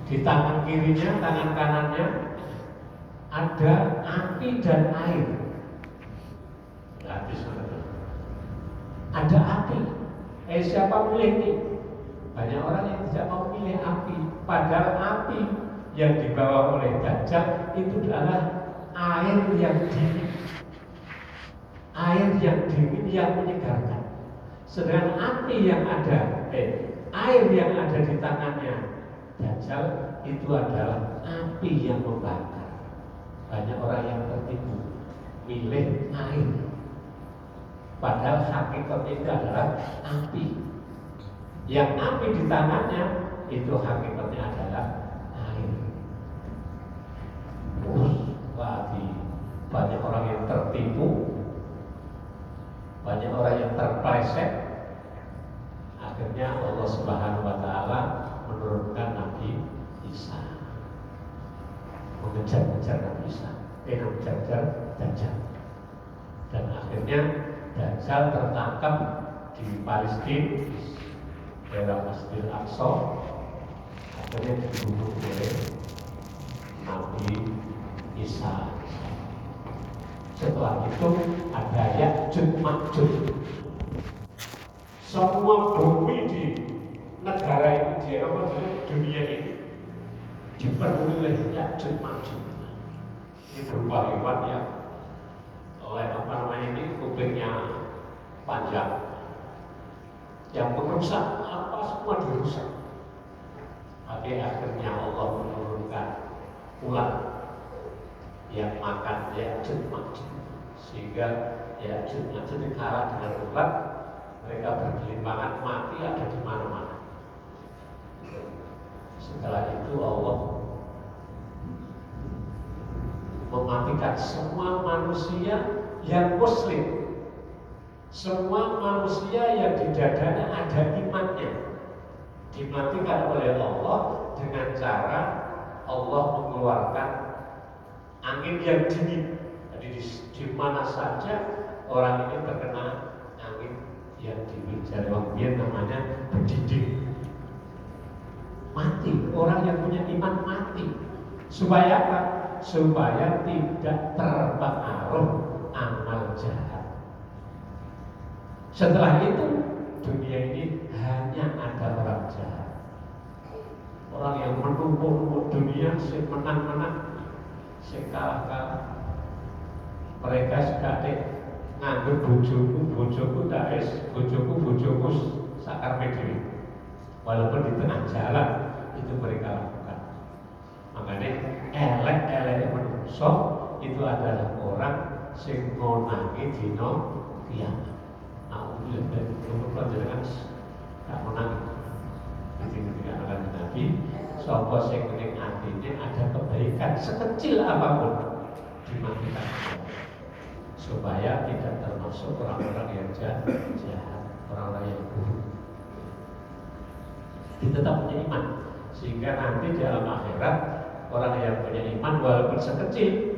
Di tangan kirinya, tangan kanannya ada api dan air. Habis ada api. Siapa pilih ini? Banyak orang yang tidak mau pilih api. Padahal api yang dibawa oleh Dajjal itu adalah air yang dingin. Air yang dingin yang menyegarkan. Sedangkan api yang ada, air yang ada di tangannya Dajjal itu adalah api yang membakar. Banyak orang yang tertipu milih air, padahal hakikatnya itu adalah api. Yang api di tangannya itu hakikatnya adalah air. Banyak orang yang tertipu, banyak orang yang terpleset. Akhirnya Allah Subhanahu wa Ta'ala menurunkan Nabi Isa, mengejar-ngejar Nabi Isa, mengejar Dajjal. Dan akhirnya Dajjal tertangkap di Palestina, daerah Masjidil Aqsa. Akhirnya dibunuh oleh Nabi Isa. Setelah itu ada Ya'juj Ma'juj. Semua bumi di negara ini, di dunia ini dipenuhi oleh Ya'juj Ma'juj. Ini berupa hewan yang kupingnya panjang, yang merusak apa semua dirusak. Akhirnya Allah menurunkan ular yang makan Ya'juj Ma'juj, sehingga Ya'juj Ma'juj kalah dengan ular. Mereka bergelimpangan mati ada di mana-mana. Setelah itu Allah mematikan semua manusia yang muslim, semua manusia yang di dadanya ada imannya, dimatikan oleh Allah dengan cara Allah mengeluarkan angin yang dingin. Jadi di mana saja orang ini terkena angin yang dingin, dari orang namanya berdiding, mati. Orang yang punya iman mati. Supaya apa? Supaya tidak terpengaruh amal jahat. Setelah itu dunia ini hanya ada orang jahat, orang yang menumpuk dunia, si menang-menang, si kalah-kalah. Mereka sekadek nganggur bojoku tak es, bojoku sakar medhi. Walaupun di tengah jalan itu mereka lakukan. Makanya elek menungso itu adalah orang sing ngonangi dina kiamat. Alhamdulillah dari pelajaran tak menang. Ketika akan Nabi, sapa sing ning atine ada kebaikan sekecil apapun dimatikan supaya tidak termasuk orang-orang yang jahat, orang-orang yang buruk. Kita tetap punya iman, sehingga nanti di alam akhirat orang yang punya iman walaupun sekecil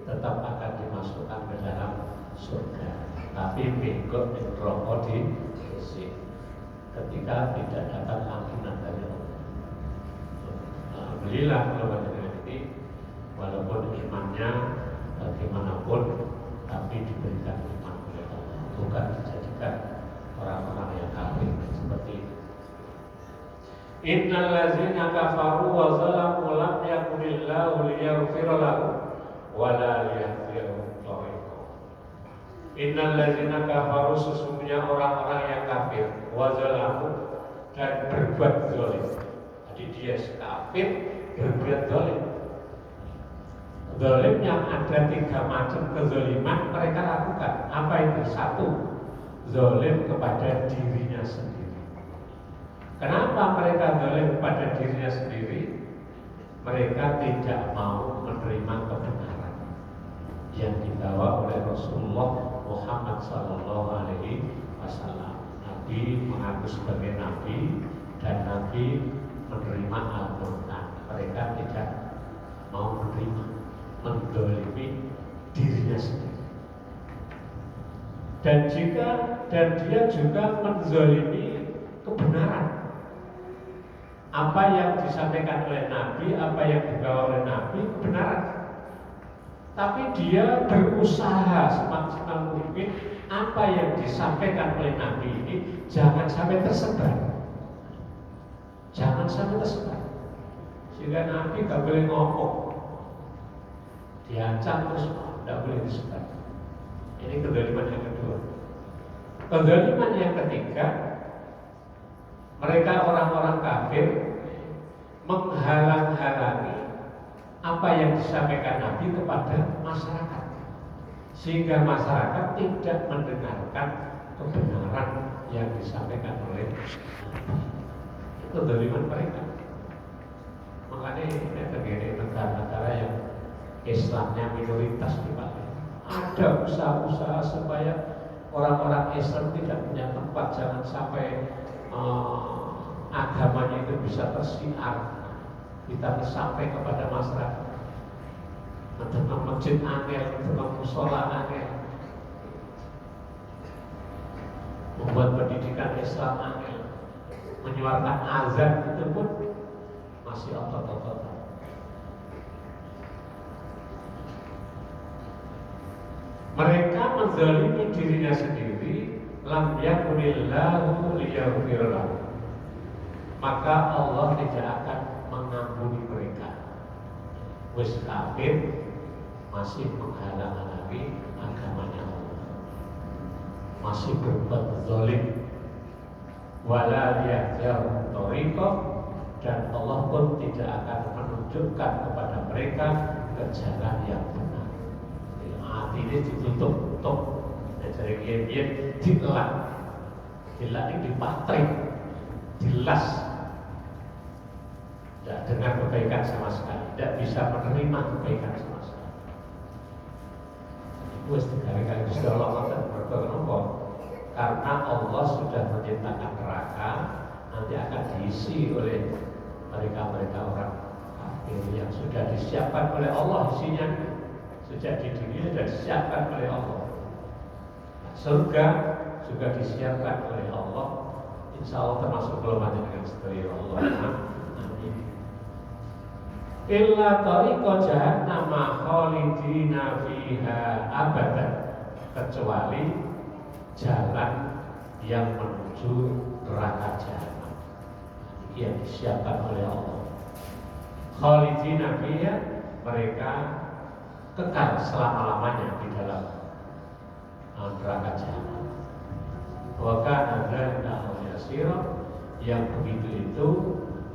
tetap akan dimasukkan ke dalam surga. Tapi bengkok dan rokok di sisi ketika tidak dapat ampunan dari Allah. Alhamdulillah kalau dengan ini walaupun imannya bagaimanapun, tapi diberikan iman oleh Allah, bukan dijadikan orang-orang yang kafir seperti itu. Innal ladzina kafaru wa zalamu lam yakunillahu liyaghfira lahum wa la liyahdihim thariqa. Innal ladzina kafaru, sesungguhnya orang-orang yang kafir, wa zalamu, dan berbuat zalim. Jadi dia kafir berbuat zalim. Zalim yang ada 3 macam kezaliman mereka lakukan. Apa itu? 1, zalim kepada dirinya sendiri. Kenapa mereka zalim kepada dirinya sendiri? Mereka tidak mau menerima kebenaran yang dibawa oleh Rasulullah Muhammad SAW. Nabi mengaku sebagai Nabi dan Nabi menerima Al-Quran. Mereka tidak mau menerima, mendolimi dirinya sendiri. Dan dia juga menzalimi kebenaran. Apa yang disampaikan oleh Nabi, apa yang dibawa oleh Nabi kebenaran. Tapi dia berusaha semaksimal mungkin apa yang disampaikan oleh Nabi ini jangan sampai tersebar. Jangan sampai tersebar. Sehingga Nabi gak boleh ngomong, diancam terus tidak boleh disebar. Ini kezaliman yang kedua. Kezaliman yang ketiga, mereka orang-orang kafir menghalang-halangi apa yang disampaikan Nabi kepada masyarakat, sehingga masyarakat tidak mendengarkan kebenaran yang disampaikan oleh Nabi. Itu kezaliman mereka. Makanya ini terjadi negara-negara yang Islamnya minoritas di Bali. Ada usaha-usaha supaya orang-orang Islam tidak punya tempat, jangan sampai agamanya itu bisa tersiar, kita sampai kepada masyarakat. Tentang masjid angel, tentang musola angel, membuat pendidikan Islam angel, menyuarakan azan itu pun masih otot-ototan. Mereka menzalimi dirinya sendiri, lam yakunillahu liyaghfir lahum, maka Allah tidak akan mengampuni mereka. Wis kafir masih menghalang-halangi agamanya Allah, masih berbuat zalim, wala yahdihum thariqah, dan Allah pun tidak akan menunjukkan kepada mereka ke jalan yang benar. Hati ini ditutup, dari kiai dilak ini dipatrik, dilas, tidak dengar kebaikan sama sekali, tidak bisa menerima kebaikan sama sekali. Itu sekali-kali Gusti Allah kenapa? Karena Allah sudah menciptakan neraka, nanti akan diisi oleh mereka orang kafir yang sudah disiapkan oleh Allah. Isinya sejak di dunia sudah disiapkan oleh Allah. Surga juga disiapkan oleh Allah. Insya Allah termasuk golongan dengan setia Allah. Amin. Illa tariqa jahannam khalidina fiha abadan, kecuali jalan yang menuju neraka jahanam yang disiapkan oleh Allah. Khalidina fiha, mereka kekal selama-lamanya di dalam neraka jahanam. Wa kana dzalika yasira, yang begitu itu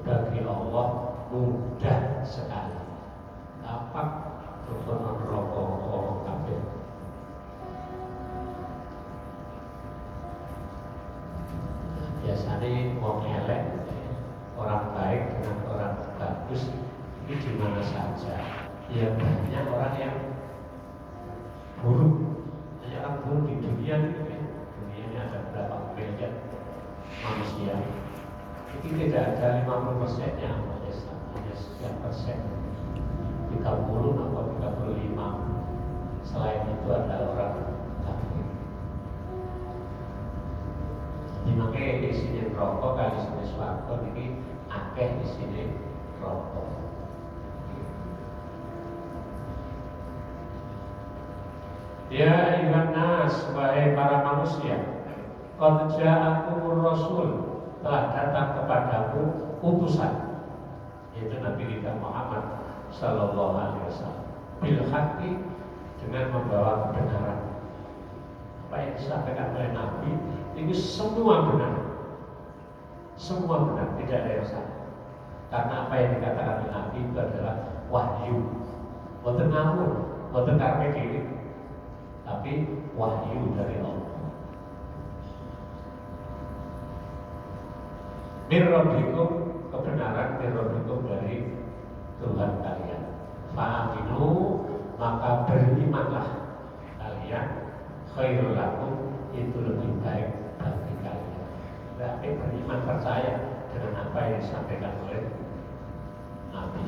bagi Allah mudah sekali. Apa kebenaran rokok orang kafir? Biasanya orang elek, orang baik dengan orang bagus ini di mana saja. Ya banyak orang yang buruk, banyak orang buruk di dunia ini. Dunia ini ada berapa miliar manusia. Itu tidak ada 50%-nya Islam, hanya sekian persen, 30 atau 35. Selain itu ada orang kafir. Makanya di sini rokok, kali sini swarga, ini akeh di sini rokok. Ya ayuhan nas, wahai para manusia, qad ja'akumur rasul, telah datang kepadamu utusan, yaitu Nabi kita Muhammad sallallahu alaihi wasallam, bil haqqi, dengan membawa kebenaran. Apa yang disampaikan oleh Nabi ini semua benar, semua benar, tidak ada yang salah. Karena apa yang dikatakan oleh Nabi itu adalah wahyu, bukan ngawur, bukan karpe diri, tapi wahyu dari Allah. Mirrabbikum, kebenaran mirrabbikum dari Tuhan kalian. Fa'aminu, maka berimanlah kalian, khairul lakum, itu lebih baik bagi kalian. Berarti beriman, percaya dengan apa yang disampaikan oleh Nabi.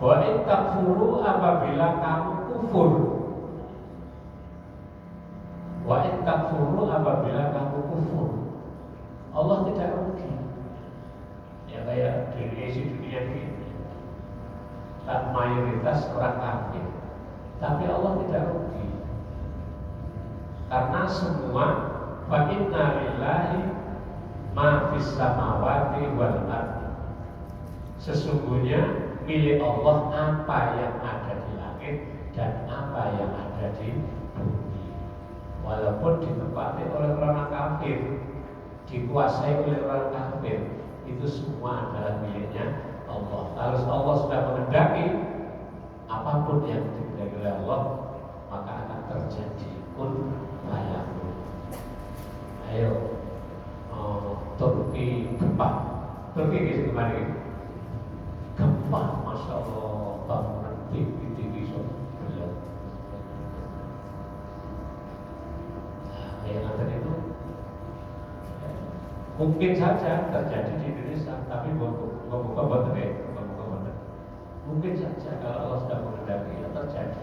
Wa in takfuru, apabila kamu kufur. Wa in takfuru, apabila kamu kufur. Allah tidak rugi. mengisi dunia ini dan mayoritas orang kafir. Tapi Allah tidak rugi, karena semua wa inna lillahi ma fis samawati wal ardi. Sesungguhnya milik Allah apa yang ada di langit dan apa yang ada di bumi. Walaupun ditempati oleh orang kafir, dikuasai oleh orang kafir, itu semua adalah miliknya Allah. Kalau Allah sudah mengendaki apapun yang dikehendaki oleh Allah, maka akan terjadi kun fayakun. Ayo, Turki gempa, Turki gitu kemarin gempa, masya Allah, bangunan tinggi so belum. Nah, yang ada itu mungkin saja terjadi di Indonesia, tapi bukan mungkin saja kalau Allah sudah menghendaki ya terjadi.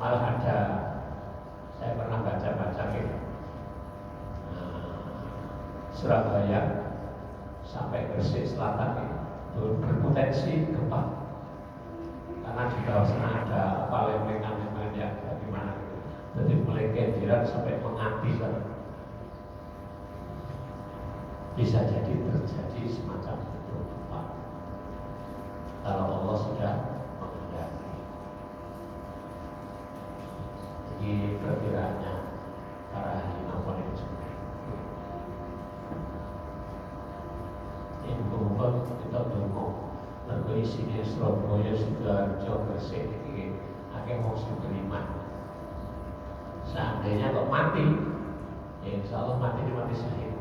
Malah ada, saya pernah baca gitu, Surabaya sampai Gresik Selatan itu berpotensi gempa, karena di bawah sana ada lempengan yang bagaimana gitu. Jadi mulai kendiran sampai menganti sana. Bisa jadi terjadi semacam itu gempa kalau Allah sudah menghendaki. Jadi perkiraannya para ahli maupun itu muka kita tunggu lagu isinya Surabaya Sidoarjo Gresik ini akhirnya mau beriman. Seandainya kok mati, ya insya Allah mati syahid.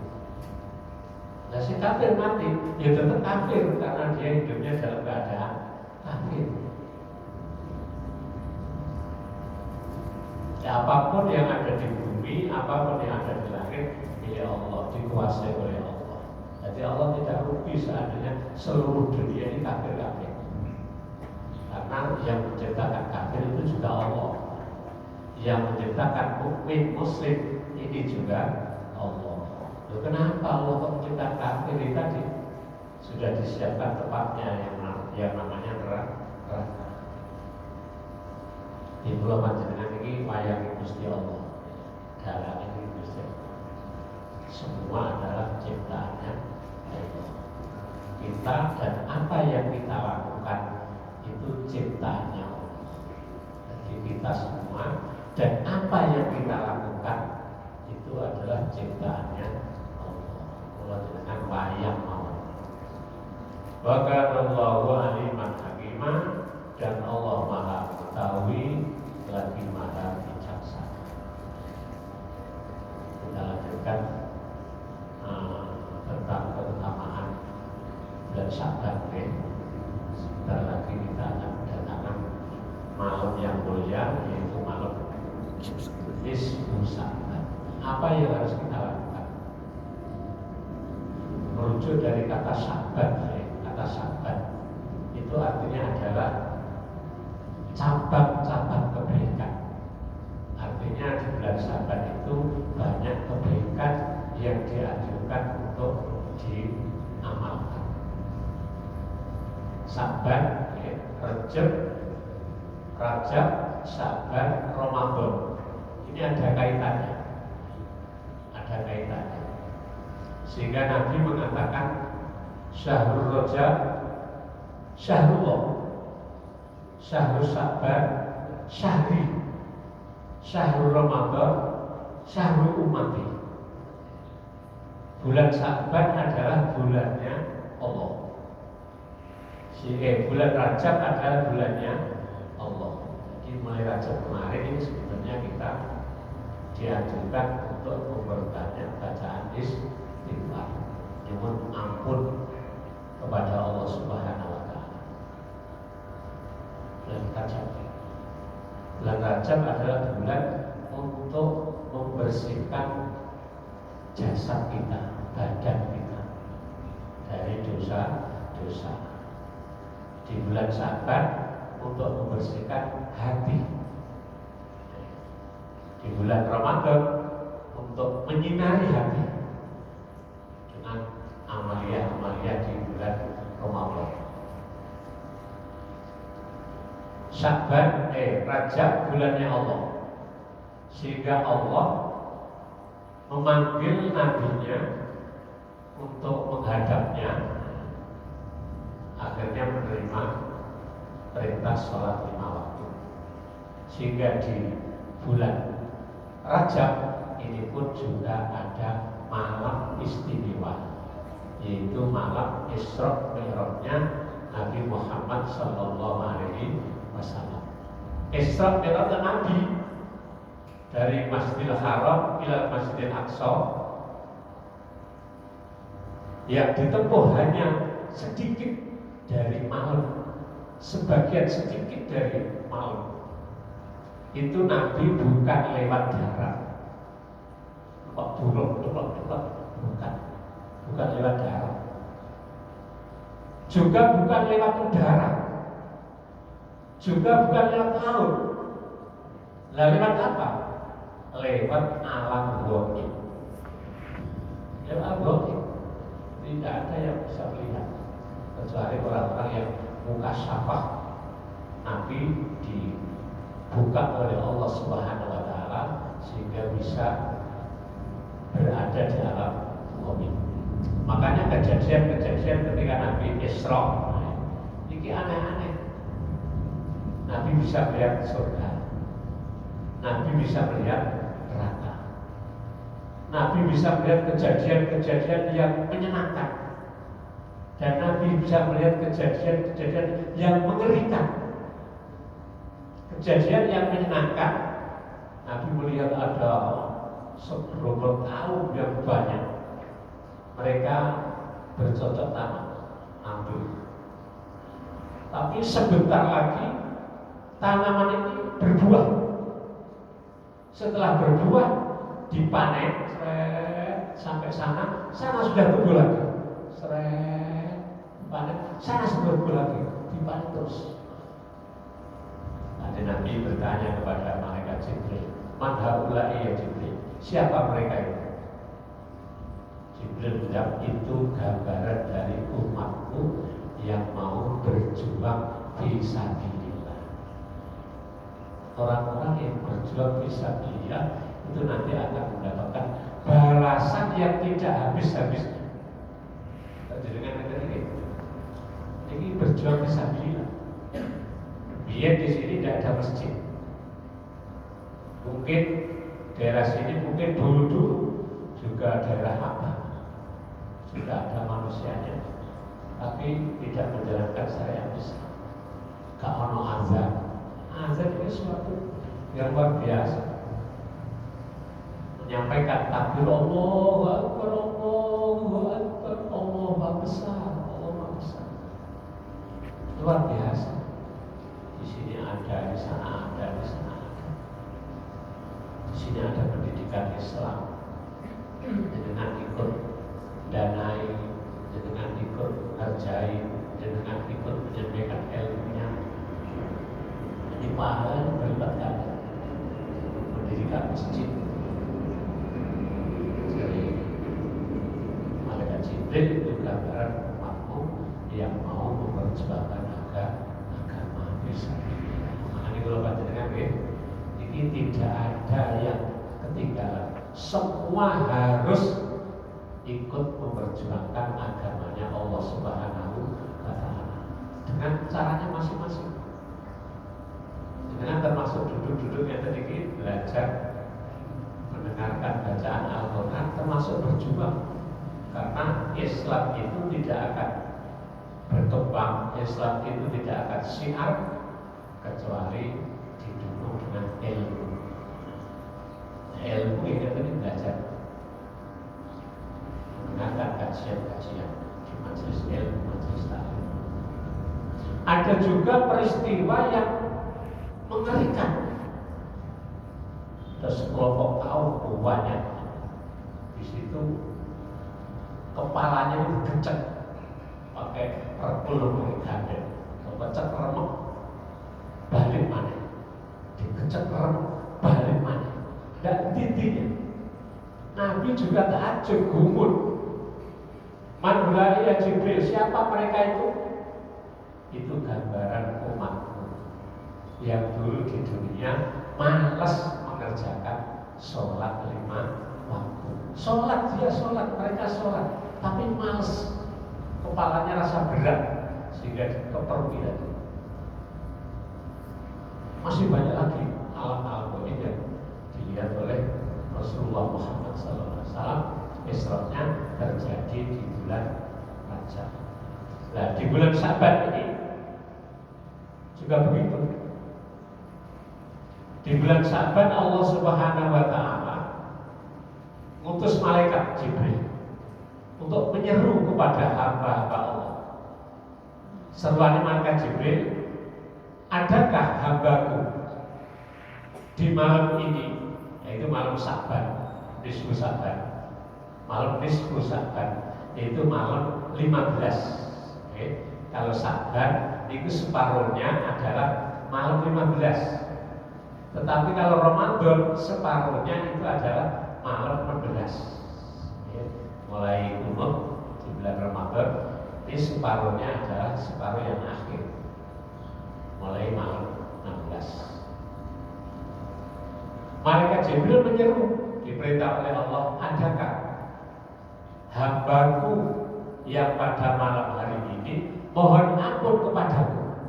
Nah si kafir mati, ya tetap kafir karena dia hidupnya dalam keadaan kafir. Ya, apapun yang ada di bumi, apapun yang ada di langit, milik Allah, dikuasai oleh Allah. Jadi Allah tidak rugi seandainya seluruh dunia ini kafir-kafir. Karena yang menciptakan kafir itu juga Allah. Yang menciptakan mukmin muslim ini juga Allah. Loh, kenapa Allah kok menciptakan kafir ini tadi? Sudah disiapkan tempatnya yang namanya neraka. Di pulau Panjenengan ini wayang Gusti Allah. Dalam ini Gusti Allah. Semua adalah ciptaannya Allah. Kita dan apa yang kita lakukan itu ciptaannya Allah. Jadi kita semua dan apa yang kita lakukan itu adalah ciptaannya Allah. Allah dengan wayang Allah. Wa kana Allahu aliman hakimah, dan Allah Maha mengetahui lagi Maha bijaksana. Kita lanjutkan tentang keutamaan dan Syaban. Sebentar lagi kita akan mendatangkan malam yang mulia, yaitu malam Nisfu Syaban. Apa yang harus kita lakukan? Merujuk dari kata Syaban, kata Syaban itu artinya adalah cabang-cabang kebaikan. Artinya di bulan Syaban itu banyak kebaikan yang dianjurkan untuk diamalkan. Syaban, Rajab, Syaban, Ramadan. Ini ada kaitannya. Ada kaitannya. Sehingga Nabi mengatakan Syahrul Rajab, Syahrullah, Syahrul Syaban, Syahri, Syahrul Ramadan, Syahrul Umati. Bulan Syaban adalah bulannya Allah. Bulan Rajab adalah bulannya Allah. Jadi mulai Rajab kemarin ini sebenarnya kita dianjurkan untuk memperbanyak bacaan istighfar, nyuwun ampun kepada Allah Subhanahu wa taala. Bulan Rajab. Bulan Rajab adalah bulan untuk membersihkan jasad kita, badan kita dari dosa-dosa. Di bulan Syaban untuk membersihkan hati. Di bulan Ramadan untuk menyinari hati dengan amalia-amalia di bulan Ramadan. Sya'ban, Rajab bulannya Allah. Sehingga Allah memanggil nabinya untuk menghadapnya, akhirnya menerima perintah sholat 5 waktu. Sehingga di bulan Rajab ini pun juga ada malam istimewa, yaitu malam Isra Mi'rajnya Nabi Muhammad Sallallahu Alaihi Wasallam. Isra Mi'raj Nabi dari Masjidil Haram ila Masjidil Aqsa yang ditempuh hanya sedikit dari malam, sebagian sedikit dari malam. Itu Nabi bukan lewat darat, kok bukan lewat darat, juga bukan lewat udara, juga bukan lewat laut. Lalu lewat apa? Lewat alam gaib. Lewat alam gaib. Tidak ada yang bisa melihat kecuali orang-orang yang muka syafah. Nabi dibuka oleh Allah Subhanahu Wa Taala sehingga bisa berada di alam gaib. Makanya kejadian-kejadian ketika Nabi Isra, ini aneh-aneh. Nabi bisa melihat surga, Nabi bisa melihat neraka, Nabi bisa melihat kejadian-kejadian yang menyenangkan, dan Nabi bisa melihat kejadian-kejadian yang mengerikan. Kejadian yang menyenangkan, Nabi melihat ada segerombolan kaum yang banyak, mereka bercocok tanam, ambil. Tapi sebentar lagi tanaman ini berbuah. Setelah berbuah, dipanen, sampai sana sudah tumbuh lagi. Panen, sana sudah tumbuh lagi, dipanen terus. Nanti Nabi bertanya kepada malaikat Jibril, "Man haula'i ya Jibril? Siapa mereka itu?" Jibril bilang, "Itu gambaran dari umatku yang mau berjuang fisabilillah." Orang-orang yang berjuang fisabilillah itu nanti akan mendapatkan balasan yang tidak habis-habisnya. Jadi dengan ini berjuang fisabilillah. Biar di sini tidak ada masjid. Mungkin daerah sini mungkin dulu juga daerah apa, sudah ada manusianya, tapi tidak menjalankan syariat Islam. Gak ono azan. Azan itu suatu yang luar biasa. Menyampaikan takbir Allahu Akbar, Allahu Akbar, Allah besar, Allah besar. Luar biasa. Di sini ada, di sana ada, di sana ada. Di sini ada pendidikan Islam. Dengan ikut danai, dengan ikut hargai, dengan ikut menyampaikan ilmunya. Ini pahala yang berlipat ganda. Mendirikan masjid. Jadi malaikat Jibril itu gambaran umatmu yang mau memperjuangkan agama fisabilillah. Makanya kalau panjenengan ini tidak ada yang ketinggalan. Semua harus ikut memperjuangkan agamanya Allah Subhanahu wa Ta'ala dengan caranya masing-masing. Dengan termasuk duduk-duduk yang tadi belajar, mendengarkan bacaan Al-Quran, termasuk berjuang. Karena Islam itu tidak akan berkembang, Islam itu tidak akan syiar kecuali didukung dengan ilmu. Ilmu yang tadi belajar, mendengarkan kajian-kajian di majelis ilmu, majelis taklim. Ada juga peristiwa yang mengerikan. Ada sekelompok kaum banyak di situ, kepalanya dikecek pakai peluru gandeng, kecek remuk, balik mana, dikecek remuk, balik mana, dan titiknya. Nabi juga takjub, gumun. Man hulai ya Jibril, siapa mereka itu? itu gambaran umatku yang dulu di dunia malas mengerjakan sholat 5 waktu. Sholat, dia sholat, mereka sholat, tapi malas, kepalanya rasa berat sehingga kepergian. Masih banyak lagi alam-alam yang dilihat oleh Rasulullah Muhammad SAW. Isra-nya terjadi di bulan Rajab. Nah, di bulan Syaban ini juga begitu. Di bulan Syaban Allah Subhanahu wa taala ngutus malaikat Jibril untuk menyeru kepada hamba-hamba Allah. Seruan malaikat Jibril, adakah hambaku di malam ini, yaitu malam Syaban, nisfu Syaban. Malam nisfu Syaban yaitu malam 15. Oke. Kalau Syaban itu separuhnya adalah malam 15. Tetapi kalau Ramadan separuhnya itu adalah malam 16. Oke. Mulai kunut di bulan Ramadan ini separuhnya adalah separuh yang akhir, mulai malam 16. Malaikat Jibril menyeru, diperintah oleh Allah, adakah hambaku yang pada malam hari ini mohon ampun kepadaku.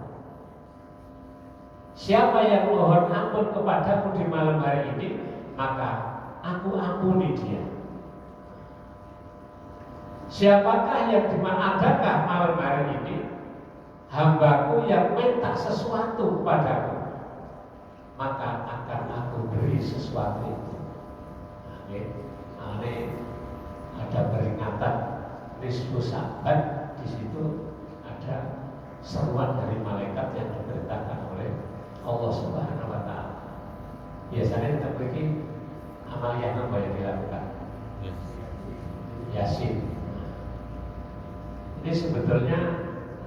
Siapa yang mohon ampun kepadaku di malam hari ini, maka aku ampuni dia. Siapakah yang adakah malam hari ini hambaku yang minta sesuatu kepadaku, maka akan aku beri sesuatu itu. Ada peringatan nisfu Syaban, di situ ada seruan dari malaikat yang diperintahkan oleh Allah Subhanahu wa taala. Biasanya kita pergi amaliyah apa yang dilakukan? Yasin. Ini sebetulnya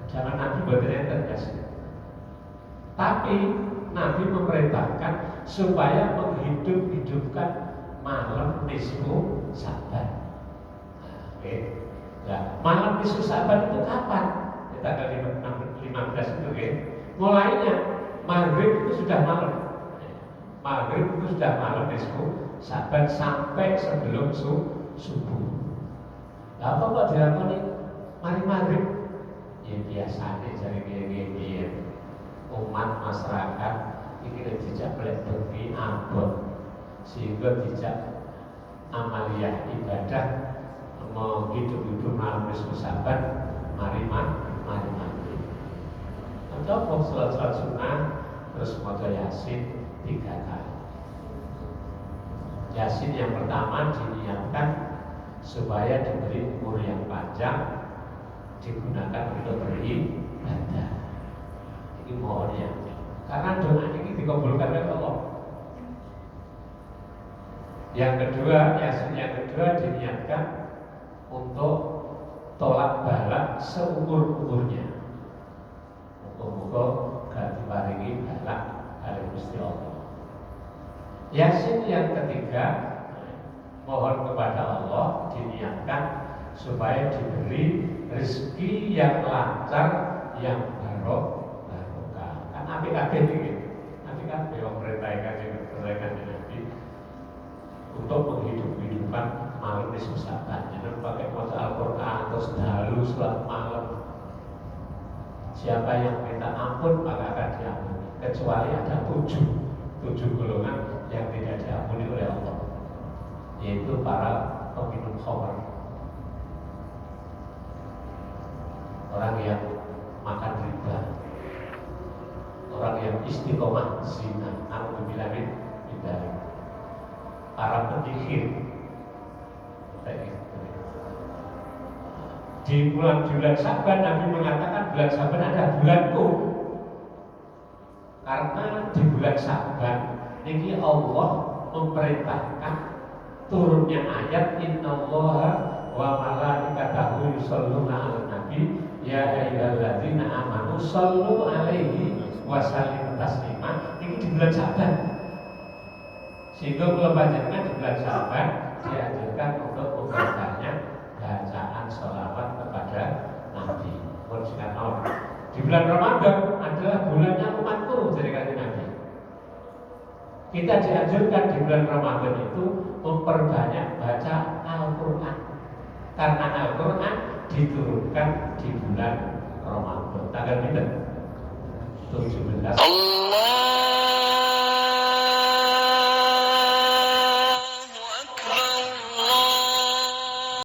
zaman Nabi buatnya Yasin. Tapi Nabi memerintahkan supaya menghidup-hidupkan malam nisfu Syaban. Oke. Nah, malam nisfu Syaban itu kapan? Ya, tanggal 15 itu, oke. Mulainya maghrib itu sudah malam. Maghrib itu sudah malam nisfu Syaban sampai sebelum subuh. Lah apa kok dilakoni mari maghrib? Ya biasanya jadi gini umat masyarakat ini tidak boleh berpi abot, sehingga tidak amaliyah ibadah mau hidup-hidup malam nisfu Syaban mari maghrib. Coba sholat sunnah terus maca Yasin 3 kali. Yasin yang pertama diniatkan supaya diberi umur yang panjang, digunakan untuk beribadah. Ini mohonnya, karena doa ini dikabulkan oleh Allah. Yang kedua, Yasin yang kedua diniatkan untuk tolak balak seumur-umurnya. Muga-muga gak diparingi balak kali Gusti Allah. Yasin yang ketiga mohon kepada Allah diniatkan supaya diberi rezeki yang lancar, yang barokah. Kan apik-apik iki. Apik-apik wong perintahkan Nabi untuk menghidup-hidupkan malam nisfu Syaban. Jangan pakai maca Al-Qur'an terus dalu salat malam. Siapa yang minta ampun maka akan diampuni, kecuali ada 7 golongan yang tidak diampuni oleh Allah, yaitu para peminum khamr, orang yang makan riba, orang yang istiqomah zina, naudzubillah min dzalik, para penyihir. Di bulan Syaban Nabi mengatakan bulan Syaban adalah bulanku, karena di bulan Syaban ini Allah memerintahkan turunnya ayat innallaha wa malaikatahu yusholluna 'alan nabi ya ayyuhalladzina amanu shollu 'alaihi wa sallimu taslima. Ini di bulan Syaban, sehingga kalau panjenengan di bulan Syaban dianjurkan untuk membacanya bacaan sholawat kepada Nabi. Menurut Di bulan Ramadan adalah bulannya umatku, jadi kata Nabi. Kita dianjurkan di bulan Ramadan itu memperbanyak baca Al-Quran, karena Al-Quran diturunkan di bulan Ramadan. Tanggal berapa? 17. Allah.